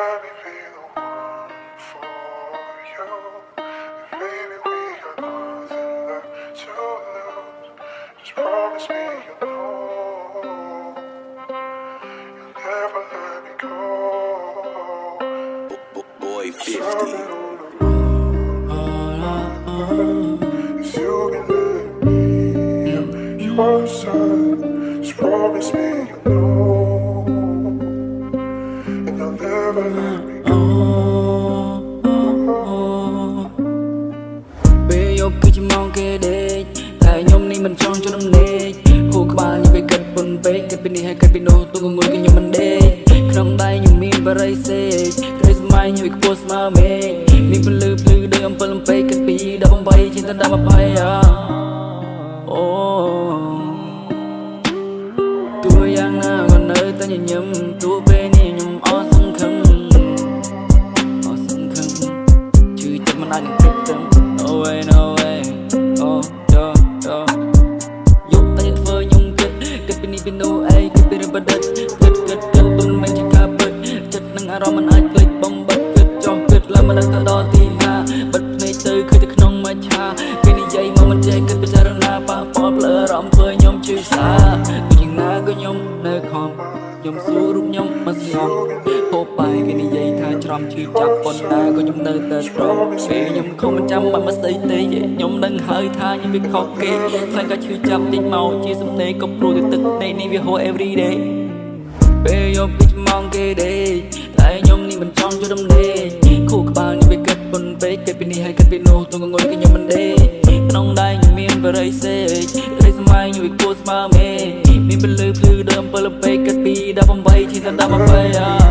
let me be the one for you. And baby, we got nothing left to lose. Just promise me you'll never let me go. Boy 50. If you can let me your side, just promise me you'll and you'll never let me go. ពេលយកគឺជាម៉ោងគេដេកតែខ្ញុំនេះមិនចង់ចូលដំណេកហូរក្បាលខ្ញុំពេលគិតពុនពេកគិតពីនេះហើយគិតពីនោះទូកងុយខ្ញុំមិនដេកក្នុងដៃខ្ញុំមានបរិសេកក្រីស្មៃខ្ញុំខ្ពស់ស្មើមេឃមានពលឺភ្លឺដូចអំពិលអំពែកគិតពី18ជាងដល់20អូទោះយ៉ាងណាក៏នៅតែញញឹមទោះពេលនេះខ្ញុំអស់សង្ឃឹមជឿចិត្តមិនអាចនឹងព្រិចទៅ No way no way អូយោយកតែធ្វើខ្ញុំគិតពីនេះពីនោះអីគិតពីរឿងបដិទ្ធគិតទុំមិនជាការពិតចិត្តនឹងអារម្មណ៍មិនអាចភ្លេចបំបិទគិតចង់គិតឡើងមិនដឹងទៅដល់ទីណាបិទភ្នែកទៅឃើញតែក្នុងមច្ឆាគេនិយាយមកមិនចេះគិតពិចារណាប៉ះពាល់ផ្លើអារម្មណ៍ធ្វើខ្ញុំឈឺសាដូចយ៉ាងណាក៏ខ្ញុំនៅខំខ្ញុំសួររូបខ្ញុំមិនស្ងប់ហូបបាយគេនិយាយថាច្រំឈឺចាប់ប៉ុណ្ណាក៏ខ្ញុំនៅតែត្រង់ពេលខ្ញុំខំមិនចាំមិនស្ដីទេខ្ញុំដឹងហើយថាខ្ញុំវាខុសគេខ្លាចក៏ឈឺចាប់តិចមកជាសំណេរក៏ព្រោះតែទឹកនេះវាហូរ every day ពេលយកពីច្មងគេដេកតែខ្ញុំនេះមិនចង់ចូលដំណេកខួរក្បាលខ្ញុំវាគិតពុនពេកគិតពីនេះហើយគិតពីនោះទូកងុយខ្ញុំមិនដេកក្នុងដៃខ្ញុំមានបរិសេកក្រីស្មៃខ្ញុំវាគួរស្មើមេមានពលឺភ្លឺដើមអំពិលអំពែកគិតពី18ជាងដល់20